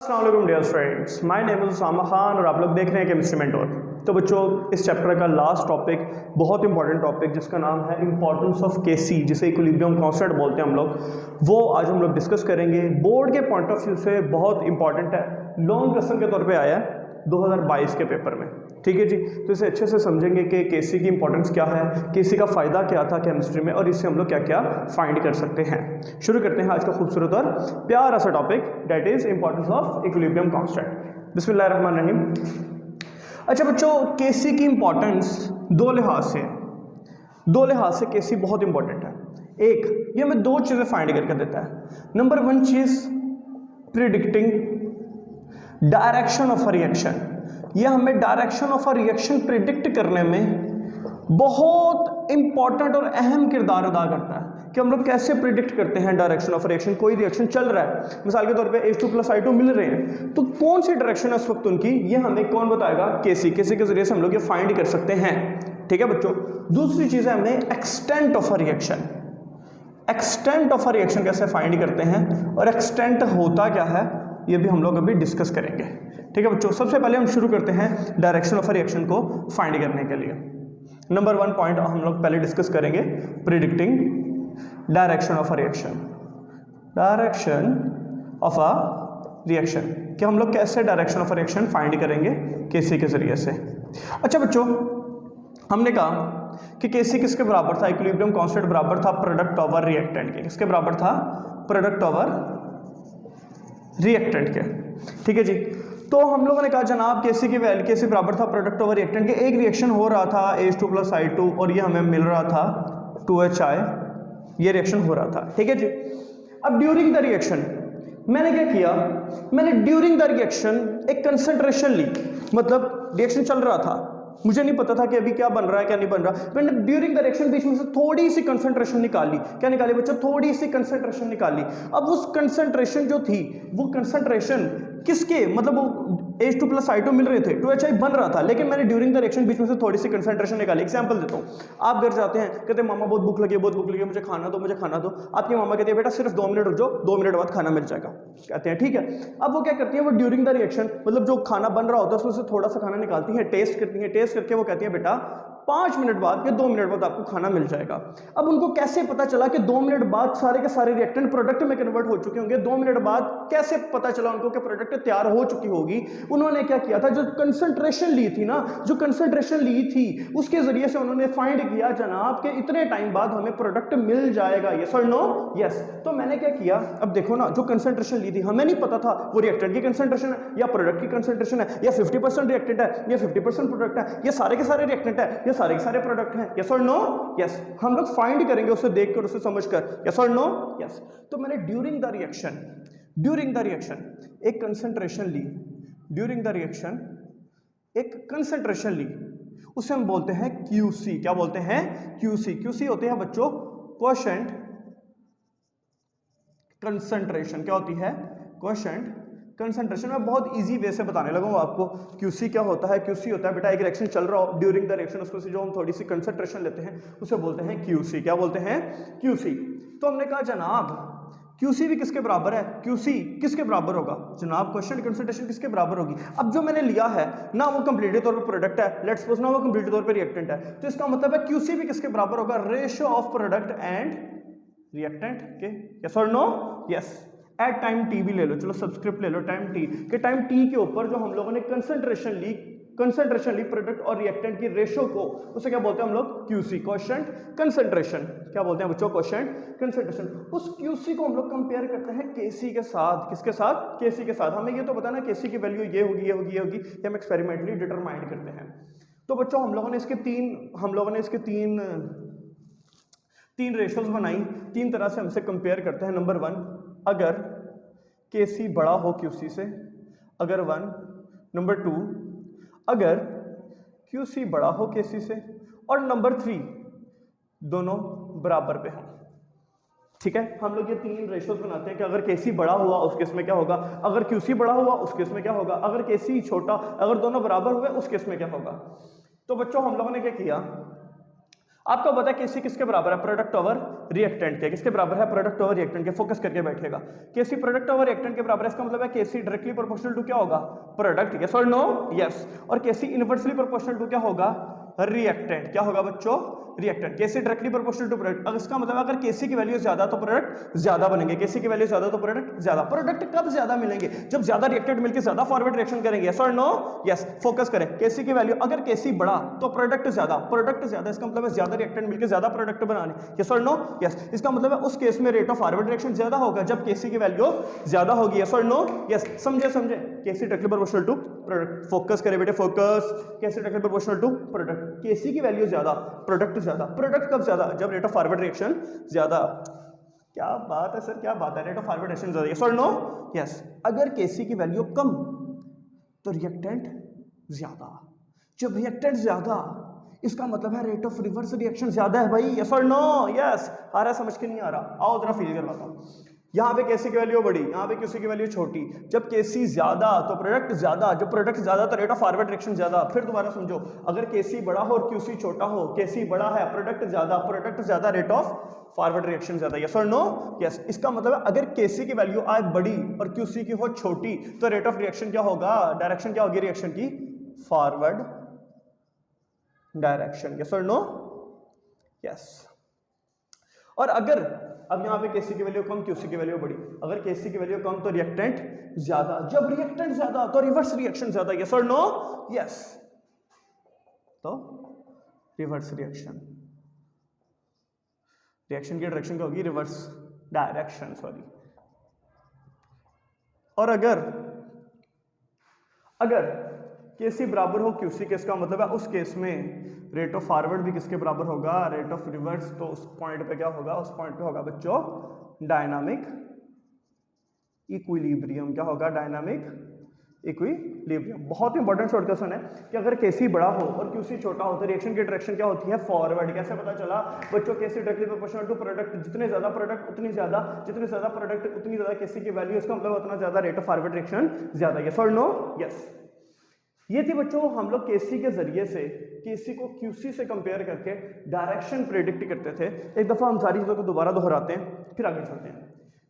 अस्सलाम dear students, my name is Usama Khan और आप लोग देख रहे हैं केमिस्ट्री मेंटोर। तो बच्चों, इस चैप्टर का लास्ट टॉपिक बहुत इंपॉर्टेंट टॉपिक जिसका नाम है इंपॉर्टेंस ऑफ केसी, जिसे इक्विलिब्रियम कांस्टेंट बोलते हैं हम लोग, वो आज हम लोग डिस्कस करेंगे। बोर्ड के पॉइंट ऑफ व्यू से बहुत इंपॉर्टेंट है, लॉन्ग क्वेश्चन के तौर पे आया है 2022 के पेपर में। ठीक है जी, तो इसे अच्छे से समझेंगे कि केसी की इंपॉर्टेंस क्या है, केसी का फ़ायदा क्या था केमिस्ट्री में, और इससे हम लोग क्या क्या फाइंड कर सकते हैं। शुरू करते हैं आज का खूबसूरत और प्यारा सा topic, that is importance of equilibrium constant. बिस्मिल्लाहिर्रहमानिर्रहीम। अच्छा बच्चों, केसी की इंपॉर्टेंस दो लिहाज से केसी बहुत इंपॉर्टेंट है। एक, ये हमें दो चीज़ें फाइंड करके देता है। Number one cheese, predicting direction of a reaction. यह हमें direction of a reaction predict करने में बहुत इंपॉर्टेंट और अहम किरदार अदा करता है कि हम लोग कैसे प्रिडिक्ट करते हैं डायरेक्शन ऑफ रिएक्शन। कोई रिएक्शन चल रहा है, मिसाल के तौर पे H2+I2 मिल रहे हैं, तो कौन सी डायरेक्शन है उस वक्त उनकी, ये हमें कौन बताएगा? केसी के जरिए से हम लोग ये फाइंड कर सकते हैं। ठीक है बच्चों। दूसरी चीज़ है हमें extent of a reaction. Extent of a reaction कैसे फाइंड करते हैं और एक्सटेंट होता क्या है, ये भी हम लोग अभी डिस्कस करेंगे। ठीक है बच्चों, सबसे पहले हम शुरू करते हैं डायरेक्शन ऑफ अ रिएक्शन को फाइंड करने के लिए। नंबर वन पॉइंट हम लोग पहले डिस्कस करेंगे, predicting direction of a reaction. Direction of a reaction कि हम लोग कैसे direction of a reaction find करेंगे केसी के जरिए से। अच्छा बच्चों, हमने कहा कि केसी किसके बराबर था? इक्विलिब्रियम कांस्टेंट बराबर था प्रोडक्ट ओवर रिएक्टेंट के। किसके बराबर था? प्रोडक्ट ओवर रिएक्टेंट के। ठीक है जी। तो हम लोगों ने कहा जनाब केसी की वैल्यू, केसी बराबर था प्रोडक्ट ओवर रिएक्टेंट के। एक रिएक्शन हो रहा था H2+I2 और ये हमें मिल रहा था 2HI, ये रिएक्शन हो रहा था। ठीक है जी। अब ड्यूरिंग द रिएक्शन मैंने क्या किया, मैंने ड्यूरिंग द रिएक्शन एक कंसंट्रेशन ली। मतलब रिएक्शन चल रहा था, मुझे नहीं पता था कि अभी क्या बन रहा है क्या नहीं बन रहा, मैंने ड्यूरिंग द रिएक्शन बीच में से थोड़ी सी कंसंट्रेशन निकाली। क्या निकाली बच्चों? थोड़ी सी कंसंट्रेशन निकाली। अब उस कंसंट्रेशन जो थी, वो कंसंट्रेशन किसके, मतलब वो H2+I2 मिल रहे थे, 2HI बन रहा था, लेकिन मैंने ड्यूरिंग द रिएक्शन बीच में से थोड़ी सी कंसंट्रेशन निकाली। एग्जांपल देता हूँ, आप घर जाते हैं, कहते हैं मामा बहुत भूख लगी है, बहुत भूख लगी है, मुझे खाना दो, मुझे खाना दो। आपकी मामा कहती है बेटा सिर्फ 2 मिनट रुक जाओ, 2 मिनट बाद खाना मिल जाएगा। कहते हैं ठीक है। अब वो क्या करती है, वो ड्यूरिंग द रिएक्शन मतलब जो खाना बन रहा होता है उसमें से थोड़ा सा खाना निकालती है, टेस्ट करती है, टेस्ट करके वो कहती है बेटा 5 मिनट बाद या 2 मिनट बाद आपको खाना मिल जाएगा। अब उनको कैसे पता चला कि 2 मिनट बाद सारे के सारे रिएक्टेंट प्रोडक्ट में कन्वर्ट हो चुके होंगे? 2 मिनट बाद कैसे पता चला उनको कि प्रोडक्ट तैयार हो चुकी होगी? उन्होंने क्या किया था, जो कंसंट्रेशन ली थी ना, जो कंसंट्रेशन ली थी उसके जरिए से उन्होंने फाइंड किया जनाब कि इतने टाइम बाद हमें प्रोडक्ट मिल जाएगा। यस और नो? यस। तो मैंने क्या किया, अब देखो ना, जो कंसंट्रेशन ली थी हमें नहीं पता था वो रिएक्टेंट की कंसंट्रेशन है या प्रोडक्ट की कंसंट्रेशन है, या 50% रिएक्टेंट है या 50% प्रोडक्ट है, या सारे के सारे रिएक्टेंट है या सारे के सारे प्रोडक्ट हैं। यस और नो? यस। हम लोग फाइंड करेंगे उसे देखकर, उसे समझकर। यस और नो? यस। तो मैंने ड्यूरिंग द रिएक्शन एक कंसंट्रेशन ली, ड्यूरिंग द रिएक्शन एक कंसंट्रेशन ली, उसे हम बोलते हैं QC। क्या बोलते हैं? QC होते हैं बच्चों क्वोशेंट कंसंट्रेशन। क्या होती है? Quotient concentration. मैं बहुत इजी वे से बताने लगा हूं आपको QC क्या होता है। QC होता है बेटा एक रिएक्शन चल रहा हो, ड्यूरिंग द रिएक्शन उसमें से जो हम थोड़ी सी कंसंट्रेशन लेते हैं उसे बोलते हैं QC। क्या बोलते हैं? QC। तो हमने कहा जनाब QC भी किसके बराबर है? QC किसके बराबर होगा जनाब? क्वेश्चन कंसंट्रेशन किसके बराबर होगी? अब जो मैंने लिया है ना वो कंप्लीट तौर पे प्रोडक्ट है, लेट्स सपोज ना वो कंप्लीट तौर पे रिएक्टेंट है, तो इसका मतलब है QC भी किसके बराबर होगा? Ratio of product and reactant के। यस और no? Yes. At time T भी ले लो, चलो सब्सक्रिप्ट ले लो टाइम टी के, टाइम टी के ऊपर जो हम लोगों ने कंसंट्रेशन ली प्रोडक्ट और रिएक्टेंट की रेशियो को, उसे क्या बोलते हैं हम लोग? QC, quotient concentration. क्या बोलते हैं बच्चों? Quotient concentration. उस QC को हम लोग कंपेयर करते हैं KC के साथ। किसके साथ? KC के साथ। हमें ये तो पता ना KC की वैल्यू ये होगी, ये होगी, ये होगी, ये हम एक्सपेरिमेंटली डिटरमाइन करते हैं। तो बच्चों हम लोगों ने इसके तीन रेशियोज बनाई, 3 तरह से हमसे कंपेयर करते हैं। नंबर 1, अगर KC बड़ा हो QC से, अगर 1। नंबर 2, अगर QC बड़ा हो KC से, और नंबर 3 दोनों बराबर पे हों। ठीक है, हम लोग ये 3 रेशियोज बनाते हैं कि अगर KC बड़ा हुआ उस केस में क्या होगा, अगर QC बड़ा हुआ उस केस में क्या होगा, अगर KC छोटा, अगर दोनों बराबर हुए उस केस में क्या होगा। तो बच्चों हम लोगों ने क्या किया, आपको पता है केसी किसके बराबर है, प्रोडक्ट ओवर रिएक्टेंट के। किसके बराबर है, प्रोडक्ट ओवर रिएक्टेंट के। फोकस करके बैठेगा, केसी प्रोडक्ट ओवर रिएक्टेंट के बराबर है, इसका मतलब है केसी डायरेक्टली प्रोपोर्शनल टू क्या होगा, प्रोडक्ट। यस और नो, यस। और केसी इनवर्सली प्रोपोर्शनल टू क्या होगा, रिएक्टेंट। क्या होगा बच्चों, reactant. KC directly proportional to product. अब इसका मतलब अगर केसी की वैल्यू ज्यादा तो प्रोडक्ट ज्यादा बनेंगे, केसी की वैल्यू ज्यादा तो प्रोडक्ट ज्यादा। प्रोडक्ट कब ज्यादा मिलेंगे, जब ज्यादा रिएक्टेंट मिलकर ज्यादा फॉरवर्ड रिएक्शन करेंगे। यस और नो, यस। फोकस करें, केसी की वैल्यू अगर केसी बढ़ा तो प्रोडक्ट ज्यादा, प्रोडक्ट ज्यादा, इसका मतलब है ज्यादा रिएक्टेंट मिलकर ज्यादा प्रोडक्ट बनाने। यस और नो, यस। इसका मतलब है उस केस में रेट ऑफ फॉरवर्ड रिएक्शन ज्यादा होगा जब केसी की वैल्यू ज्यादा होगी। यस और नो, यस। समझे समझे, KC directly proportional to product. Focus करें बेटे, focus. KC directly proportional to product, KC की वैल्यू ज्यादा, प्रोडक्ट ज्यादा। प्रोडक्ट कब ज्यादा, जब रेट ऑफ फॉरवर्ड रिएक्शन ज्यादा। क्या बात है सर, क्या बात है, रेट ऑफ फॉरवर्ड रिएक्शन ज्यादा। यस और नो, यस। अगर केसी की वैल्यू कम तो रिएक्टेंट ज्यादा, जब रिएक्टेंट ज्यादा इसका मतलब है रेट ऑफ रिवर्स रिएक्शन ज्यादा है भाई। यस और नो, यस। आ रहा, समझ के नहीं आ रहा, आओ जरा फील करवाता हूं। यहां पे केसी की वैल्यू बड़ी, यहां पे केसी की वैल्यू छोटी। जब केसी ज्यादा तो प्रोडक्ट ज्यादा, जब प्रोडक्ट ज्यादा तो रेट ऑफ फॉरवर्ड रिएक्शन ज्यादा। फिर दोबारा समझो, अगर केसी बड़ा हो और क्यूसी छोटा हो, केसी बड़ा है प्रोडक्ट ज्यादा, प्रोडक्ट ज्यादा, रेट ऑफ फॉरवर्ड रिएक्शन ज्यादा। यस और नो, यस। इसका मतलब है अगर केसी की वैल्यू आज बड़ी और क्यूसी की हो छोटी तो रेट ऑफ रिएक्शन क्या होगा, डायरेक्शन क्या होगी रिएक्शन की, फॉरवर्ड डायरेक्शन। यस और नो, यस। और अगर अब यहां पे केसी की वैल्यू कम, क्यूसी की वैल्यू बड़ी, अगर केसी की वैल्यू कम तो रिएक्टेंट ज्यादा, जब रिएक्टेंट ज्यादा तो रिवर्स रिएक्शन ज्यादा। यस और नो, यस। तो रिवर्स रिएक्शन, रिएक्शन की डायरेक्शन क्या होगी, रिवर्स डायरेक्शन, सॉरी। और अगर अगर केसी बराबर हो क्यूसी के, इसका मतलब है उस केस में रेट ऑफ फॉरवर्ड भी किसके बराबर होगा, रेट ऑफ रिवर्स। तो उस पॉइंट पे क्या होगा, उस पॉइंट पे होगा बच्चों डायनामिक इक्विलिब्रियम। क्या होगा, डायनामिक इक्विलिब्रियम। बहुत इंपॉर्टेंट शॉर्ट क्वेश्चन है कि अगर केसी बड़ा हो और क्यूसी छोटा हो तो रिएक्शन की डायरेक्शन क्या होती है, फॉरवर्ड। कैसे पता चला बच्चों, केसी डायरेक्टली प्रोपोर्शनल टू प्रोडक्ट। जितने ज्यादा प्रोडक्ट उतनी ज्यादा, जितने ज्यादा प्रोडक्ट उतनी ज्यादा केसी की वैल्यू, इसका मतलब उतना ज्यादा रेट ऑफ फॉरवर्ड रिएक्शन ज्यादा। यस और नो, यस। ये थी बच्चों हम लोग केसी के जरिए से केसी को क्यूसी से कंपेयर करके डायरेक्शन प्रेडिक्ट करते थे। एक दफा हम सारी चीजों को दोबारा दोहराते हैं, फिर आगे चलते हैं।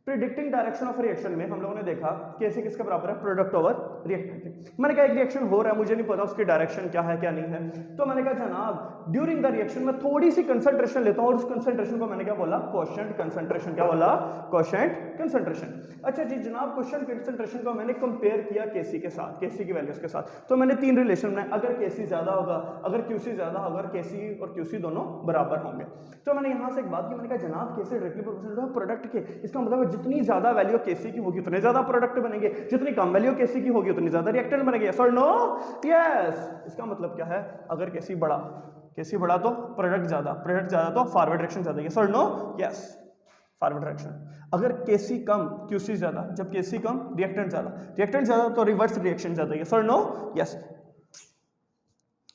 प्रिडिक्टिंग डायरेक्शन ऑफ रिएक्शन में हम लोगों ने देखा केसी किसके बराबर है, प्रोडक्ट ओवर रिएक्टेंट। मैंने कहा एक रिएक्शन हो रहा है, मुझे नहीं पता उसकी डायरेक्शन क्या है क्या नहीं है, तो मैंने कहा जनाब ड्यूरिंग द रिएक्शन में थोड़ी सी कंसंट्रेशन लेता हूं और उस कंसंट्रेशन को मैंने क्या बोला, क्वोशिएंट कंसंट्रेशन। क्या बोला, क्वोशिएंट कंसंट्रेशन। अच्छा जी जनाब, क्वोशिएंट कंसंट्रेशन को मैंने कंपेयर किया केसी के साथ, केसी की वैल्यूज के साथ। तो मैंने तीन रिलेशन बनाए, अगर केसी ज्यादा होगा, अगर क्यूसी ज्यादा होगा, अगर केसी और क्यूसी दोनों बराबर होंगे। तो मैंने यहां से एक बात की, मैंने कहा जनाब केसी डायरेक्टली प्रोपोर्शनल है प्रोडक्ट के, इसका मतलब जितनी ज्यादा वैल्यू केसी की होगी उतने ज्यादा प्रोडक्ट बनेंगे, जितनी कम वैल्यू केसी की होगी उतनी ज्यादा रिएक्टेंट बनेंगे। यस और नो, यस। इसका मतलब क्या है, अगर केसी बड़ा तो प्रोडक्ट ज्यादा तो फॉरवर्ड डायरेक्शन ज्यादा। यस और नो, यस। Forward direction. अगर केसी कम क्यूसी ज्यादा, जब केसी कम रिएक्टेंट ज्यादा तो रिवर्स रिएक्शन ज्यादा। यस और नो, यस।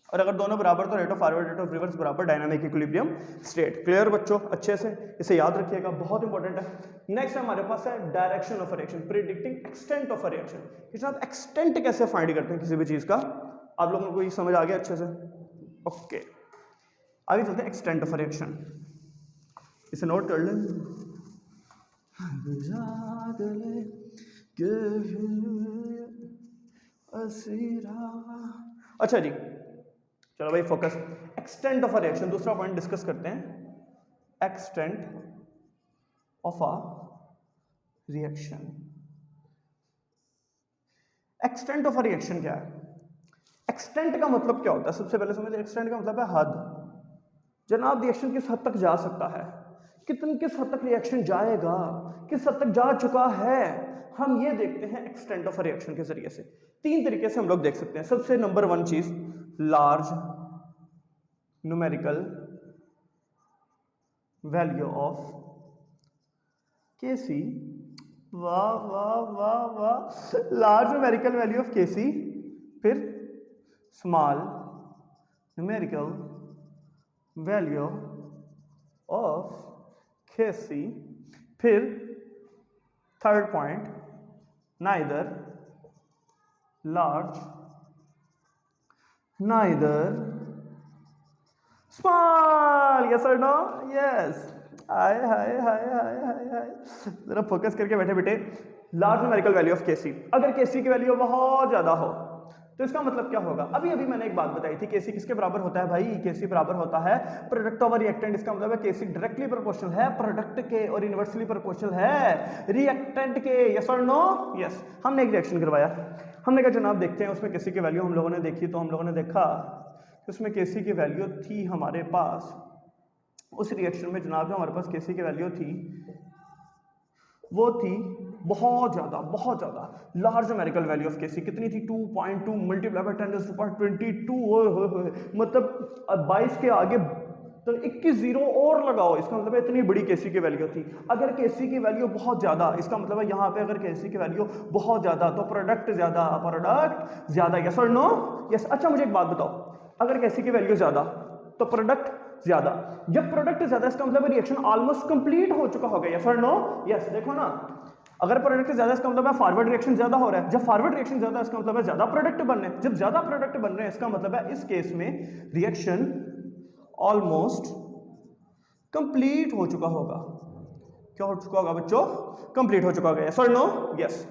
और अगर दोनों बराबर तो rate of forward rate of reverse बराबर, डायनामिक इक्विलिब्रियम स्टेट। क्लियर बच्चों, अच्छे से इसे याद रखिएगा, बहुत इंपॉर्टेंट है। नेक्स्ट हमारे पास है direction of reaction, predicting extent of reaction. जनाब एक्सटेंट कैसे फाइंड करते हैं किसी भी चीज का, आप लोगों को ये समझ आ गया अच्छे से, ओके। आगे चलते हैं, एक्सटेंट ऑफ रिएक्शन, इसे नोट कर लें। अच्छा जी, चलो भाई focus. Extent of a reaction, दूसरा पॉइंट डिस्कस करते हैं, extent of a reaction. Extent of a reaction क्या है, एक्सटेंट का मतलब क्या होता है, सबसे पहले समझिए। एक्सटेंट का मतलब है हद। जनाब रिएक्शन किस हद तक जा सकता है, किस हद तक रिएक्शन जाएगा, किस हद तक जा चुका है, हम ये देखते हैं एक्सटेंट ऑफ अ रिएक्शन के जरिए से। तीन तरीके से हम लोग देख सकते हैं। सबसे नंबर वन चीज, लार्ज न्यूमेरिकल वैल्यू ऑफ केसी। वाह वाह वाह वाह, लार्ज न्यूमेरिकल वैल्यू ऑफ केसी, फिर स्मॉल न्यूमेरिकल वैल्यू ऑफ केसी, फिर third point, neither large neither small, yes और नो, यस। हाय हाय हाय हाय हाय हाय, जरा फोकस करके बैठे बेटे। लार्ज न्यूमेरिकल वैल्यू ऑफ केसी, अगर केसी की वैल्यू बहुत ज्यादा हो तो इसका मतलब क्या होगा? अभी अभी मैंने एक बात बताई थी, केसी किसके बराबर होता है भाई? केसी बराबर होता है प्रोडक्ट ओवर रिएक्टेंट। इसका मतलब है केसी डायरेक्टली प्रोपोर्शनल है प्रोडक्ट के और इनवर्सली प्रोपोर्शनल है रिएक्टेंट के, यस और नो, यस। हमने एक रिएक्शन करवाया, हमने कहा जनाब देखते हैं उसमें केसी की वैल्यू हम लोगों ने देखी, तो हम लोगों ने देखा उसमें केसी की वैल्यू थी हमारे पास, उस रिएक्शन में जनाब जो हमारे पास केसी की वैल्यू थी वो थी बहुत ज़्यादा लार्ज न्यूमेरिकल वैल्यू ऑफ केसी। कितनी थी? 2.2 मल्टीप्लाई बाय 10⁻22, मतलब 22 के आगे तो 21 जीरो और लगाओ, इसका मतलब है इतनी बड़ी केसी की वैल्यू थी। अगर केसी की वैल्यू बहुत ज़्यादा, इसका मतलब है यहाँ पे अगर केसी की वैल्यू बहुत ज़्यादा तो प्रोडक्ट ज़्यादा, यस और नो, यस। अच्छा मुझे एक बात बताओ, अगर केसी की वैल्यू ज़्यादा तो प्रोडक्ट ज्यादा, जब प्रोडक्ट ज्यादा इसका मतलब रिएक्शन ऑलमोस्ट कंप्लीट हो चुका होगा, यस और नो, यस। देखो ना, अगर प्रोडक्ट ज्यादा इसका मतलब है फॉरवर्ड रिएक्शन ज्यादा हो रहा है, जब फॉरवर्ड रिएक्शन ज्यादा इसका मतलब है ज्यादा प्रोडक्ट बन रहे हैं, जब ज्यादा प्रोडक्ट बन रहे हैं इसका मतलब है इस केस में रिएक्शन ऑलमोस्ट कंप्लीट हो चुका होगा। क्या हो चुका होगा बच्चों? कंप्लीट हो चुका होगा, यस और no, yes.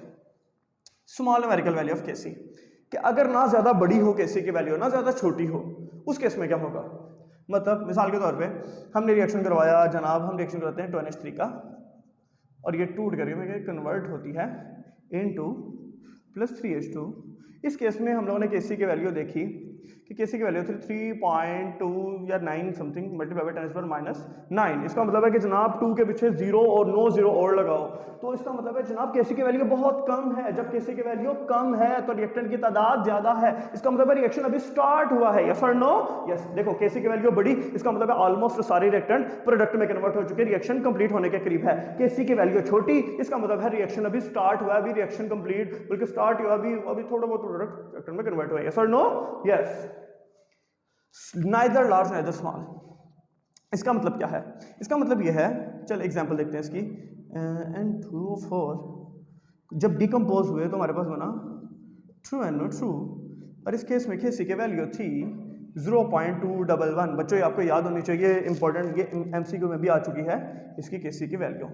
Small numerical value of KC, कि अगर ना ज्यादा बड़ी हो केसी की वैल्यू, ना ज्यादा छोटी हो, उस केस में क्या होगा? मतलब मिसाल के तौर पे हमने रिएक्शन करवाया जनाब, हम रिएक्शन करते हैं 2NH3 का, और ये टूट करके कन्वर्ट होती है इनटू +3H2। इस केस में हम लोगों ने केसी की वैल्यू देखी कि केसी की वैल्यू थी 3.2 या 9 समथिंग मल्टीप्लाई बाय 10⁻⁹। इसका मतलब है कि जनाब 2 के पीछे 0 और नो 0 और लगाओ, तो इसका मतलब है जनाब केसी की वैल्यू बहुत कम है। जब केसी की वैल्यू कम है तो रिएक्टेंट की तादाद ज्यादा है, इसका मतलब है रिएक्शन अभी स्टार्ट हुआ है, यस और नो, यस। देखो केसी की वैल्यू बड़ी, इसका मतलब है ऑलमोस्ट सारे रिएक्टेंट प्रोडक्ट में कन्वर्ट हो चुके, रिएक्शन कंप्लीट होने के करीब है। केसी की वैल्यू छोटी, इसका मतलब है रिएक्शन अभी स्टार्ट हुआ, अभी रिएक्शन कंप्लीट बल्कि स्टार्ट हुआ, अभी थोड़ा बहुत प्रोडक्ट रिएक्टेंट में कन्वर्ट हुआ, यस और no, yes. Neither large neither small, इसका मतलब क्या है? इसका मतलब यह है, चल एग्जांपल देखते हैं इसकी। N2O4 जब डिकम्पोज हुए तो हमारे पास बना TrueNO2, और इस केस में केसी की वैल्यू थी 0.211। बच्चों ये आपको याद होनी चाहिए, इंपॉर्टेंट, ये MCQ में भी आ चुकी है इसकी केसी की वैल्यू,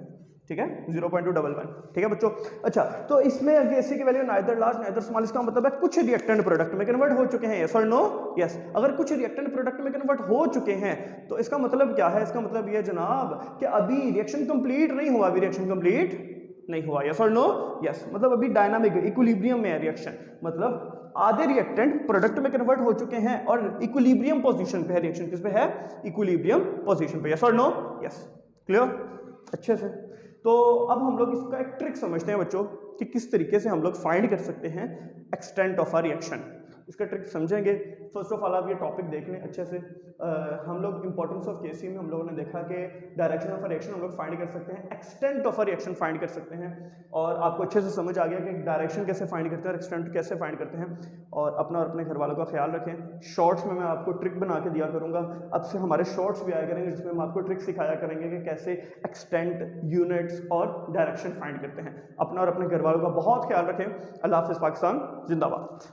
ठीक है, 0.211, ठीक है बच्चों। अच्छा, तो इसमें केसी की value neither large neither small, इसका मतलब है कुछ रिएक्टेंट प्रोडक्ट में कन्वर्ट हो चुके हैं, यस और नो, यस। अगर कुछ रिएक्टेंट प्रोडक्ट में कन्वर्ट हो चुके हैं तो इसका मतलब क्या है? इसका मतलब ये जनाब कि अभी रिएक्शन कंप्लीट नहीं हुआ, अभी रिएक्शन कंप्लीट नहीं हुआ, यस और नो, यस। मतलब अभी डायनामिक इक्विलिब्रियम में है रिएक्शन, मतलब आधे रिएक्टेंट प्रोडक्ट में कन्वर्ट हो चुके हैं और इक्विलिब्रियम पोजीशन पे है रिएक्शन, किस पे है? इक्विलिब्रियम पोजीशन पे, यस और नो, यस। क्लियर अच्छे से? तो अब हम लोग इसका एक ट्रिक समझते हैं बच्चों कि किस तरीके से हम लोग फाइंड कर सकते हैं एक्सटेंट ऑफ अ रिएक्शन। इसका ट्रिक समझेंगे। फर्स्ट ऑफ ऑल आप ये टॉपिक देख लें अच्छे से। हम लोग इंपॉर्टेंस ऑफ केसी में हम लोगों ने देखा कि डायरेक्शन ऑफ अ रिएक्शन हम लोग फाइंड कर सकते हैं, extent of a reaction find कर सकते हैं, और आपको अच्छे से समझ आ गया कि डायरेक्शन कैसे फाइंड करते हैं और एक्सटेंट कैसे फाइंड करते हैं। और अपना और अपने घर वालों का ख्याल रखें। शॉर्ट्स में मैं आपको ट्रिक बना के दिया करूँगा, अब से हमारे शॉर्ट्स भी आया करेंगे जिसमें हम आपको ट्रिक सिखाया करेंगे कि कैसे एक्सटेंट, यूनिट्स और डायरेक्शन फाइंड करते हैं। अपना और अपने घर वालों का बहुत ख्याल रखें। अल्लाह हाफ़िज़, पाकिस्तान जिंदाबाद।